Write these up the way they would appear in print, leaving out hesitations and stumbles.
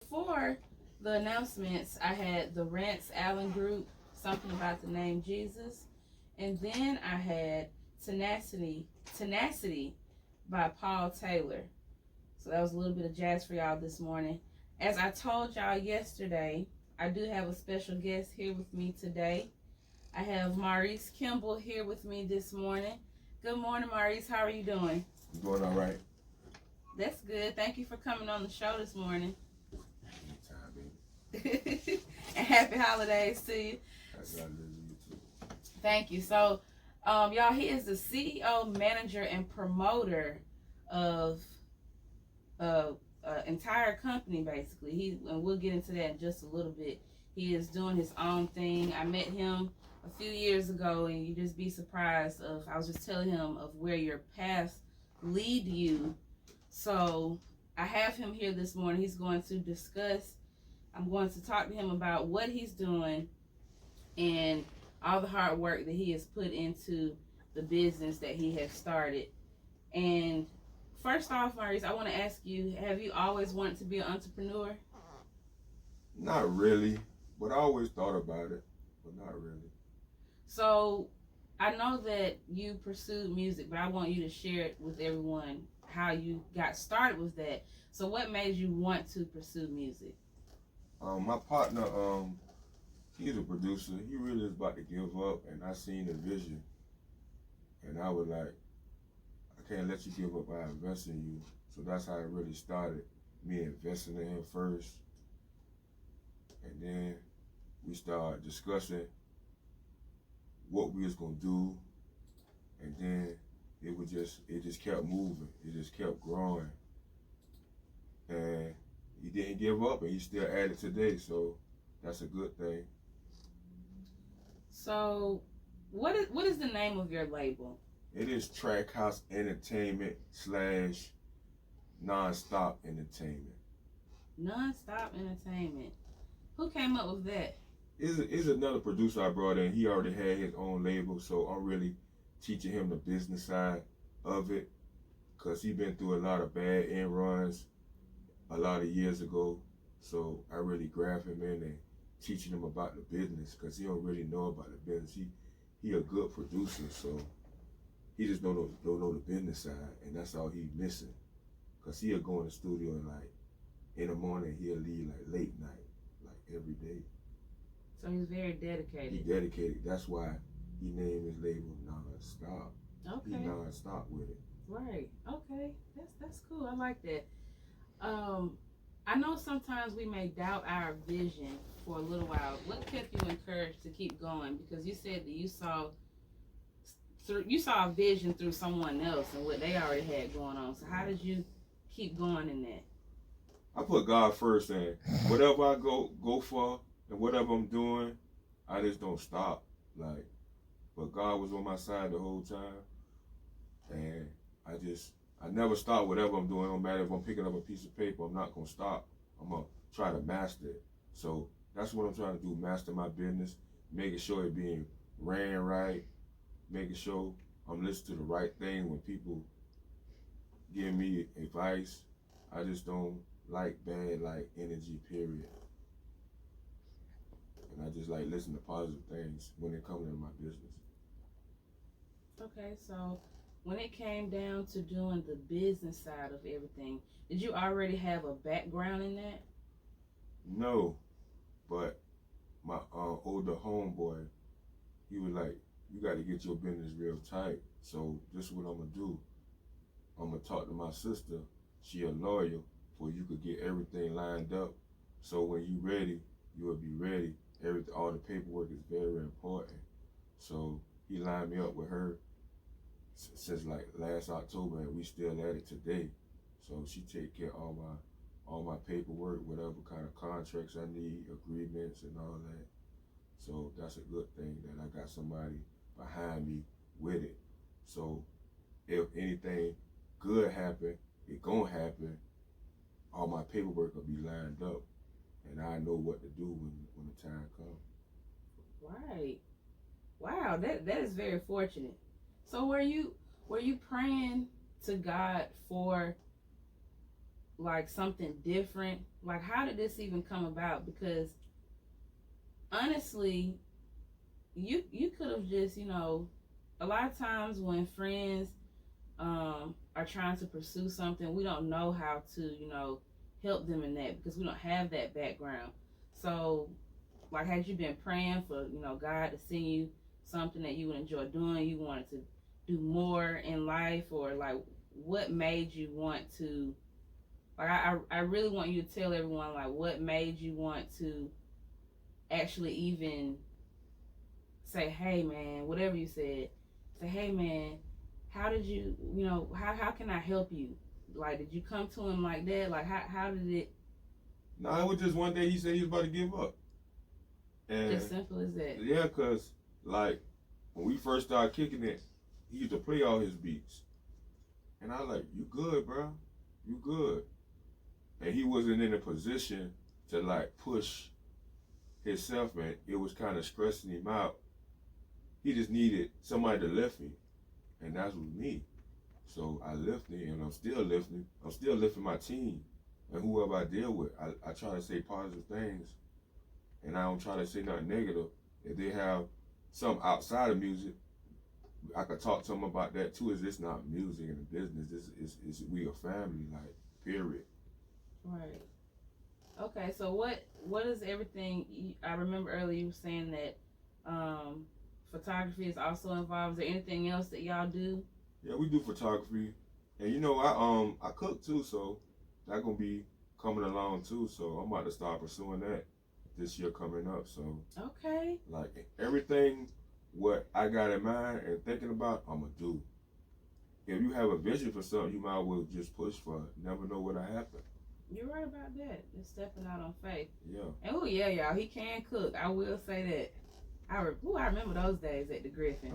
before the announcements, I had the Rance Allen group, something about the name Jesus, and then I had Tenacity by Paul Taylor. So that was a little bit of jazz for y'all this morning. As I told y'all yesterday, I do have a special guest here with me today. I have Maurice Kimball here with me this morning. Good morning, Maurice. How are you doing? I'm doing all right. That's good. Thank you for coming on the show this morning. Anytime, baby. And happy holidays to you. Happy holidays to you too. Thank you. So, y'all, he is the CEO, manager, and promoter of entire company, basically. And we'll get into that in just a little bit. He is doing his own thing. I met him a few years ago, and you just be surprised I was just telling him of where your paths lead you. So I have him here this morning. He's going to discuss, I'm going to talk to him about what he's doing and all the hard work that he has put into the business that he has started. And first off, Maurice, I want to ask you, have you always wanted to be an entrepreneur? Not really, but I always thought about it, but not really. So I know that you pursued music, but I want you to share it with everyone how you got started with that. So what made you want to pursue music? My partner, he's a producer. He really is about to give up, and I seen the vision, and I was like, I can't let you give up. I invest in you. So that's how it really started. Me investing in him first, and then we started discussing what we was gonna do, and then it just kept moving. It just kept growing, and he didn't give up, and he's still at it today. So that's a good thing. So what is the name of your label? It is Track House Entertainment / NonStop Entertainment. NonStop Entertainment. Who came up with that? Is another producer I brought in. He already had his own label, so I'm really teaching him the business side of it, because he been through a lot of bad end runs a lot of years ago. So I really grab him in and teaching him about the business, because he don't really know about the business. He a good producer, so he just don't know the business side, and that's all he missing. Because he'll go in the studio and like in the morning he'll leave like late night, like every day. So he's very dedicated. He dedicated. That's why he named his label NonStop. Okay. He non-stop with it. Right. Okay. That's cool. I like that. I know sometimes we may doubt our vision for a little while. What kept you encouraged to keep going? Because you said that you saw a vision through someone else and what they already had going on. So how did you keep going in that? I put God first, and whatever I go for and whatever I'm doing, I just don't stop. Like, but God was on my side the whole time, and I never stop whatever I'm doing. No matter if I'm picking up a piece of paper, I'm not gonna stop. I'm gonna try to master it. So that's what I'm trying to do: master my business, making sure it being ran right, making sure I'm listening to the right thing when people give me advice. I just don't like bad energy, period. And I just like listen to positive things when it comes to my business. Okay, so when it came down to doing the business side of everything, did you already have a background in that? No, but my older homeboy, he was like, you got to get your business real tight. So this is what I'm going to do. I'm going to talk to my sister. She a lawyer, for you could get everything lined up. So when you ready, you will be ready. All the paperwork is very important. So he lined me up with her since like last October, and we still at it today. So she take care of all my paperwork, whatever kind of contracts I need, agreements and all that. So that's a good thing that I got somebody behind me with it. So if anything good happen, it gonna happen. All my paperwork will be lined up, and I know what to do when the time comes. Right. Wow, that is very fortunate. So were you praying to God for like something different? Like, how did this even come about? Because honestly, you could have just, you know, a lot of times when friends are trying to pursue something, we don't know how to, you know, help them in that because we don't have that background. So, like, had you been praying for, you know, God to send you something that you would enjoy doing, you wanted to do more in life, or like, what made you want to, like, I really want you to tell everyone, like, what made you want to actually even say, hey man, whatever you said, say, hey man, how did you, you know, how can I help you? Like, did you come to him like that? Like, how did it? No, it was just one day he said he was about to give up. And Just simple as that. yeah, cause like when we first started kicking it, he used to play all his beats, and I was like, "You good, bro? You good?" And he wasn't in a position to like push himself, and it was kind of stressing him out. He just needed somebody to lift him, and that was me. So I lifted him, and I'm still lifting. I'm still lifting my team, and whoever I deal with, I try to say positive things, and I don't try to say nothing negative. If they have something outside of music, I could talk to them about that too. Is this not music and a business? This is we a family, like, period. Right. Okay. So what is everything? I remember earlier you were saying that photography is also involved. Is there anything else that y'all do? Yeah, we do photography, and you know, I cook too, so that gonna be coming along too. So I'm about to start pursuing that this year coming up. So Okay. like everything what I got in mind and thinking about, I'm gonna do. If you have a vision for something, you might as well just push for it. Never know what'll happen. You're right about that. Just stepping out on faith. Yeah. And oh yeah, y'all, he can cook. I will say that. I remember those days at the Griffin.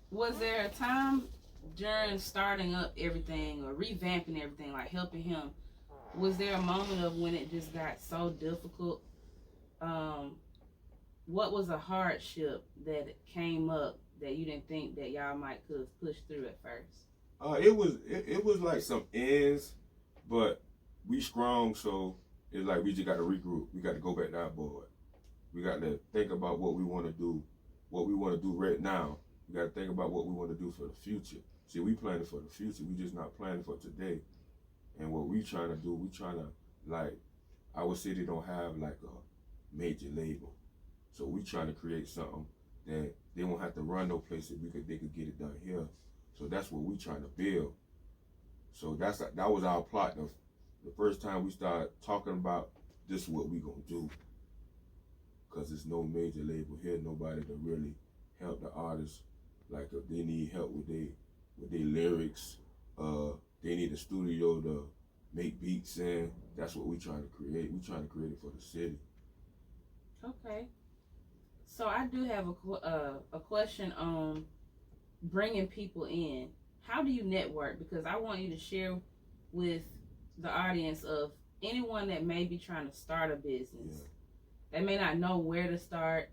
Was there a time during starting up everything or revamping everything, like helping him? Was there a moment of when it just got so difficult? What was a hardship that came up that you didn't think that y'all might could have pushed through at first? It was like some ends, but we strong, so it's like we just got to regroup. We got to go back to our board. We got to think about what we want to do, right now. We got to think about what we want to do for the future. See, we planning for the future. We just not planning for today. And what we trying to do, we trying to, like, our city don't have like a major label, so we trying to create something that they won't have to run no place that they could get it done here. So that's what we trying to build. So that was our plot. The first time we started talking about this is what we gonna do, cause there's no major label here, nobody to really help the artists. Like if they need help with their lyrics, they need a studio to make beats in. That's what we trying to create. We trying to create it for the city. Okay. So I do have a question on bringing people in. How do you network? Because I want you to share with the audience of anyone that may be trying to start a business. Yeah. They may not know where to start.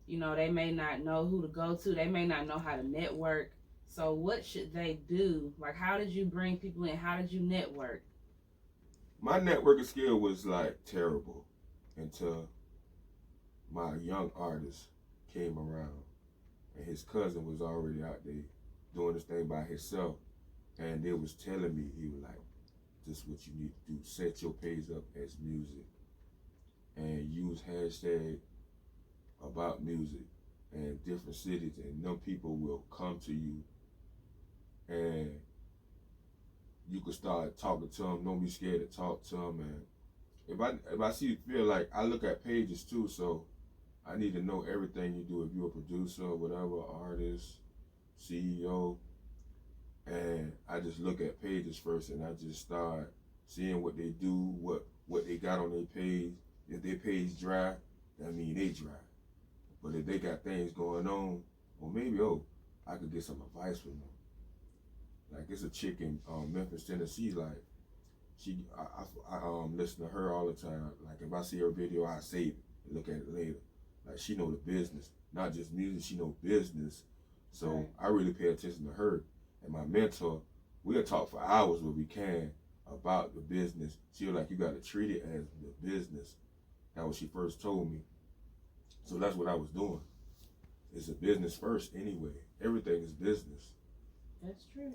You know, they may not know who to go to. They may not know how to network. So what should they do? Like, how did you bring people in? How did you network? My networking skill was like terrible until my young artist came around, and his cousin was already out there doing this thing by himself, and they was telling me, he was like, this is what you need to do. Set your page up as music and use hashtag about music and different cities, and them people will come to you and you can start talking to them. Don't be scared to talk to them. And if I feel like I look at pages too, so I need to know everything you do. If you're a producer, whatever, artist, CEO, and I just look at pages first, and I just start seeing what they do, what they got on their page. If their page dry, that mean they dry. But if they got things going on, or maybe I could get some advice from them. Like it's a chick in Memphis, Tennessee. Like I listen to her all the time. Like if I see her video, I save it and look at it later. Like she know the business, not just music. She know business. So right. I really pay attention to her. And my mentor, we'll talk for hours when we can about the business. She was like, you got to treat it as the business. That was what she first told me. So that's what I was doing. It's a business first anyway. Everything is business. That's true.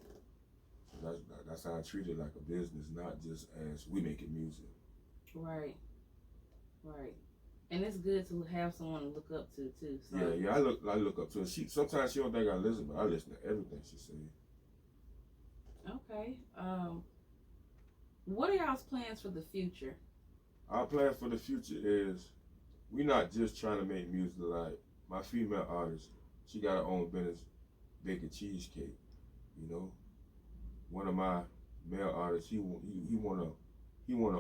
So that's how I treat it, like a business, not just as we making music. Right. Right. And it's good to have someone to look up to too. So. Yeah, I look up to her. Sometimes she don't think I listen, but I listen to everything she says. Okay. What are y'all's plans for the future? Our plan for the future is we're not just trying to make music. Like my female artist, she got her own business, baking cheesecake. You know, one of my male artists, he wanna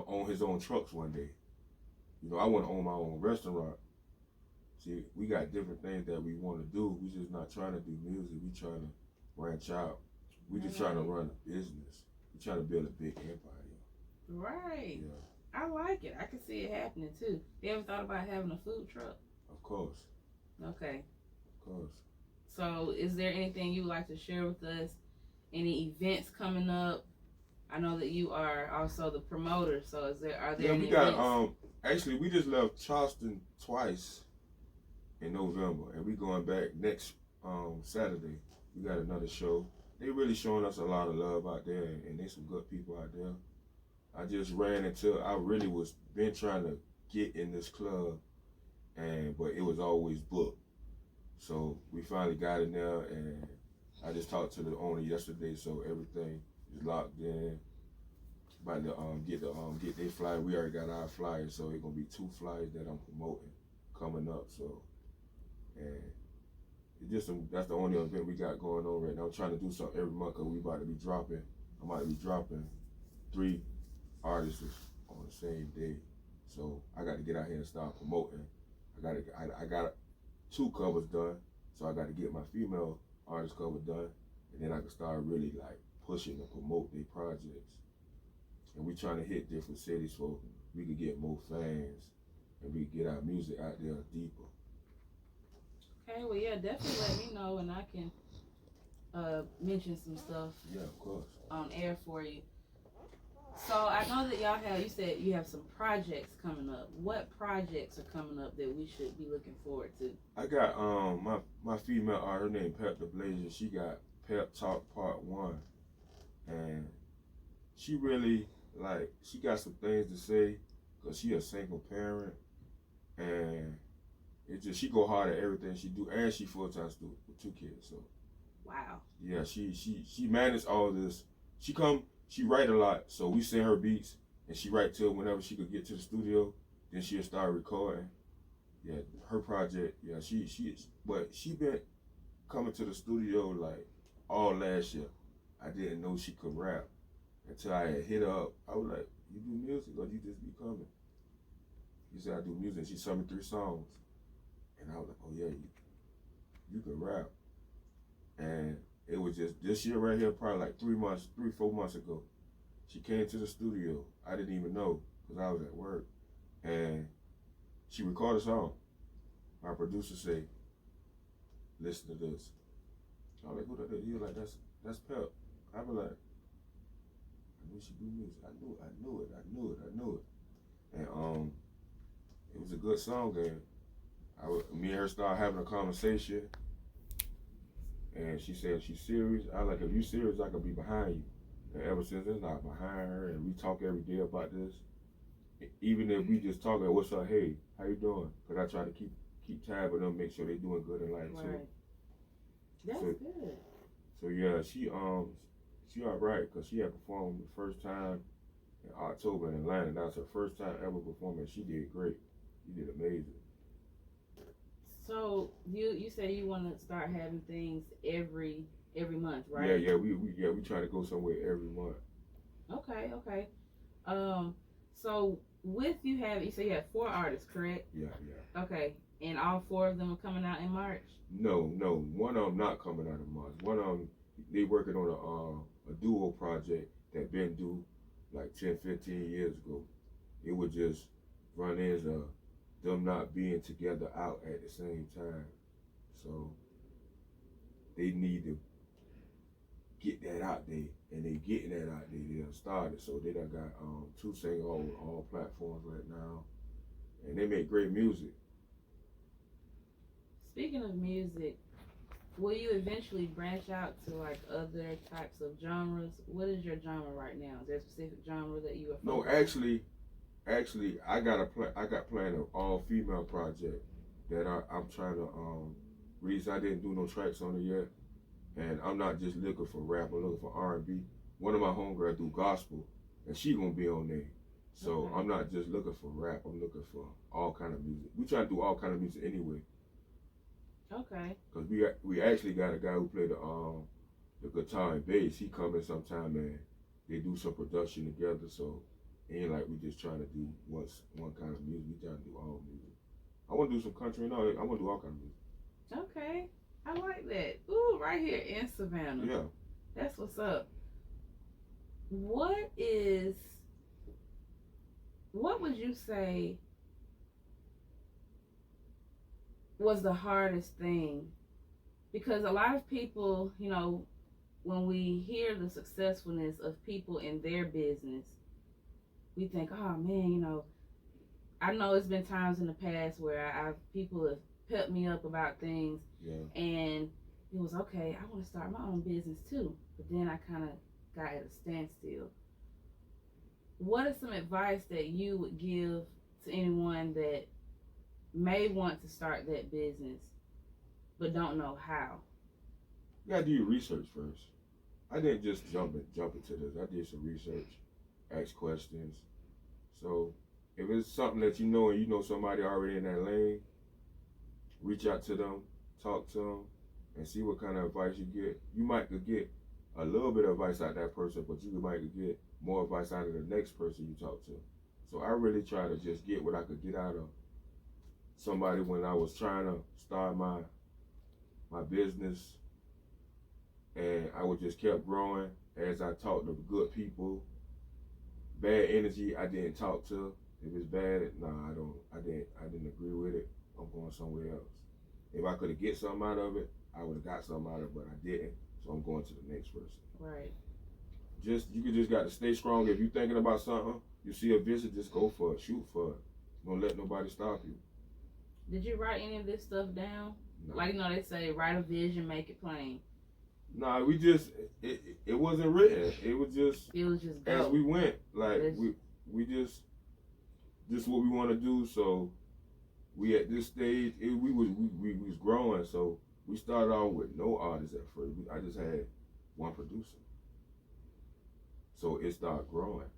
own his own trucks one day. You know, I want to own my own restaurant. See, we got different things that we want to do. We just not trying to do music. We trying to branch out. We just trying to run a business. We trying to build a big empire. Right. Yeah. I like it. I can see it happening too. You ever thought about having a food truck? Of course. Okay. Of course. So, is there anything you would like to share with us? Any events coming up? I know that you are also the promoter. So, are there any events? Actually, we just left Charleston twice in November, and we going back next Saturday. We got another show. They really showing us a lot of love out there, and there's some good people out there. I just ran into, I really was been trying to get in this club, but it was always booked. So we finally got in there, and I just talked to the owner yesterday, so everything is locked in. About to get their flyer. We already got our flyers, so it's gonna be 2 flyers that I'm promoting coming up. So, and it just that's the only event we got going on right now. I'm trying to do something every month because I'm about to be dropping 3 artists on the same day. So I got to get out here and start promoting. I got 2 covers done, so I got to get my female artist cover done, and then I can start really like pushing and promote their projects. And we trying to hit different cities so we can get more fans and we can get our music out there deeper. Okay, well, yeah, definitely let me know and I can mention some stuff. Yeah, of course. On air for you. So I know that you said you have some projects coming up. What projects are coming up that we should be looking forward to? I got my female artist, her name Pep the Blazer. She got Pep Talk Part 1, and she really she got some things to say because she a single parent, and she go hard at everything she do, and she full-time student with 2 kids. So wow. Yeah, she managed all this. She write a lot, so we send her beats, and she write till whenever she could get to the studio. Then she'll start recording. Yeah, her project. Yeah, but she been coming to the studio like all last year. I didn't know she could rap until I had hit her up. I was like, "You do music, or you just be coming?" She said, "I do music." She sent me 3 songs, and I was like, "Oh yeah, you can rap." And it was just this year right here, probably like 3-4 months ago. She came to the studio. I didn't even know because I was at work. And she recorded a song. My producer said, "Listen to this." I was like, "Who that is?" He was like, that's Pep. I was like, I knew she do music. I knew it. And it was a good song, and me and her started having a conversation. And she said, "She's serious." I was like, "If you serious, I could be behind you." And ever since then, I'm behind her, and we talk every day about this. Even if we just talk, "What's up? Hey, how you doing?" Because I try to keep tab with them, make sure they doing good in life too. Right. That's good. So yeah, she all right because she had performed the first time in October in Atlanta. That was her first time ever performing. She did great. She did amazing. So you say you want to start having things every month, right? Yeah, we try to go somewhere every month. Okay. So with you say you have 4 artists, correct? Yeah. Okay, and all 4 of them are coming out in March? No, one of them not coming out in March. One of them, they working on a duo project that been due like 10, 15 years ago. It would just run as them not being together out at the same time. So they need to get that out there and they getting that out there. They done started, so they done got 2 singles on all platforms right now, and they make great music. Speaking of music, will you eventually branch out to like other types of genres? What is your genre right now? Is there a specific genre that you are No, focusing actually, I got planned an all female project that I'm trying to release. I didn't do no tracks on it yet, and I'm not just looking for rap. I'm looking for R&B. One of my homegirls do gospel, and she gonna be on there. So Okay. I'm not just looking for rap. I'm looking for all kind of music. We try to do all kind of music anyway. Okay. Cause we actually got a guy who play the guitar and bass. He come in sometime and they do some production together. So it ain't like we just trying to do one kind of music. We trying to do all music. I want to do some country and all. I want to do all kind of music. Okay. I like that. Ooh, right here in Savannah. Yeah. That's what's up. What would you say was the hardest thing? Because a lot of people, you know, when we hear the successfulness of people in their business, we think, oh man, you know, I know it's been times in the past where people have pepped me up about things, Yeah. and it was okay, I want to start my own business too. But then I kind of got at a standstill. What is some advice that you would give to anyone that may want to start that business but don't know how? You gotta do your research first. I didn't just jump into this. I did some research, asked questions. So if it's something that you know and you know somebody already in that lane, reach out to them, talk to them, and see what kind of advice you get. You might could get a little bit of advice out of that person, but you might could get more advice out of the next person you talk to. So I really try to just get what I could get out of somebody when I was trying to start my business, and I would just kept growing as I talked to good people. Bad energy I didn't talk to. If it's bad, I didn't agree with it. I'm going somewhere else. If I could have get something out of it, I would have got something out of it, but I didn't. So I'm going to the next person. Right. You got to stay strong. If you're thinking about something, you see a vision, just go for it, shoot for it. Don't let nobody stop you. Did you write any of this stuff down? No. Like, you know, they say, write a vision, make it plain. Nah, we just it wasn't written. It was just go. As we went. Like we just what we want to do. So we at this stage, we was growing. So we started off with no artists at first. I just had one producer. So it started growing.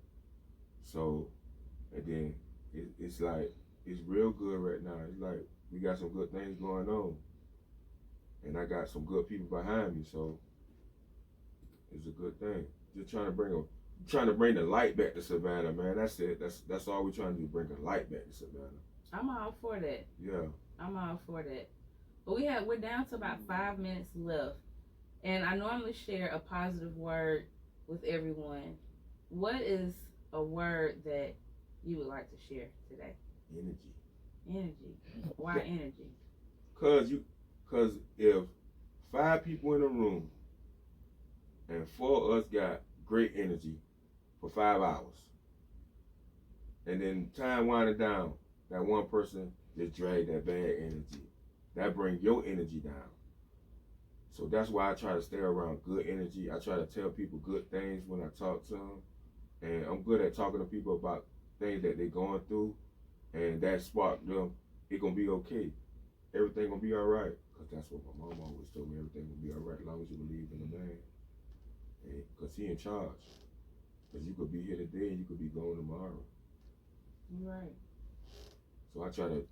So and then it's like it's real good right now. It's like we got some good things going on, and I got some good people behind me. So it's a good thing. Just trying to bring the light back to Savannah, man. That's it. That's all we're trying to do. Bring the light back to Savannah. I'm all for that. Yeah. I'm all for that. But we're down to about 5 minutes left, and I normally share a positive word with everyone. What is a word that you would like to share today? Energy. Energy. Why energy? Cause if 5 people in a room and 4 of us got great energy for 5 hours, and then time winding down, that one person just dragged that bad energy. That brings your energy down. So that's why I try to stay around good energy. I try to tell people good things when I talk to them, and I'm good at talking to people about things that they're going through, and that sparked them. It gonna be okay. Everything gonna be all right. Cause that's what my mom always told me. Everything gonna be all right as long as you believe in the man. And cause he in charge. Cause you could be here today and you could be gone tomorrow. You're right. So I try to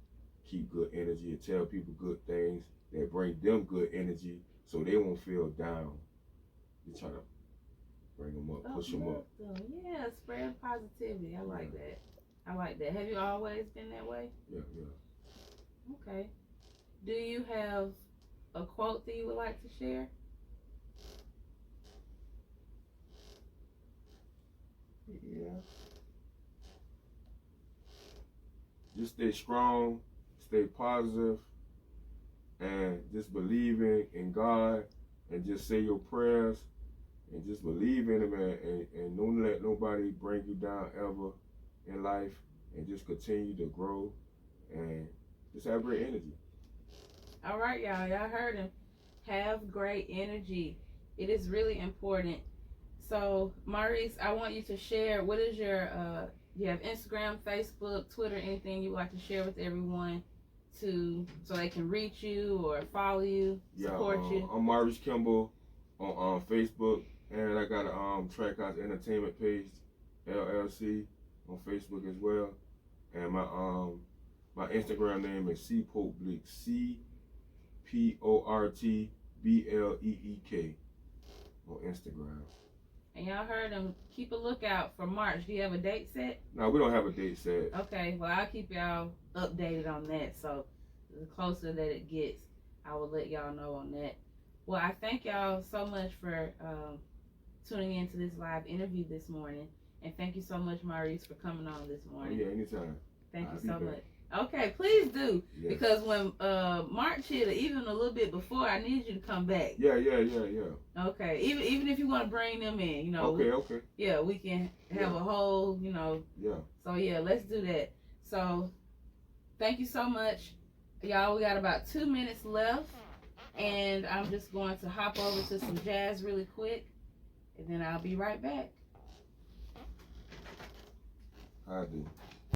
keep good energy and tell people good things that bring them good energy, so they won't feel down. You try to bring them up, push them up. Yeah, spread positivity. I like that. I like that. Have you always been that way? Yeah. Okay. Do you have a quote that you would like to share? Yeah. Just stay strong, stay positive, and just believing in God, and just say your prayers, and just believe in it, man, and don't let nobody bring you down ever in life, and just continue to grow and just have great energy. All right, y'all. Y'all heard him. Have great energy. It is really important. So, Maurice, I want you to share. What is your? You have Instagram, Facebook, Twitter, anything you would like to share with everyone, so they can reach you or follow you, support you. I'm Maurice Kimball on Facebook, and I got a Trak Entertainment page, LLC, on Facebook as well, and my Instagram name is CPortBleek, CPortBleek on Instagram. And y'all heard him. Keep a lookout for March. Do you have a date set? No, we don't have a date set. Okay, well, I'll keep y'all updated on that. So the closer that it gets, I will let y'all know on that. Well, I thank y'all so much for tuning into this live interview this morning. And thank you so much, Maurice, for coming on this morning. Oh, yeah, anytime. Thank you so much. Okay, please do. Yes. Because when March hit, or even a little bit before, I need you to come back. Yeah. Okay, even if you want to bring them in, Okay. Yeah, we can have a whole, Yeah. So yeah, let's do that. So, thank you so much, y'all. We got about 2 minutes left, and I'm just going to hop over to some jazz really quick, and then I'll be right back. I do.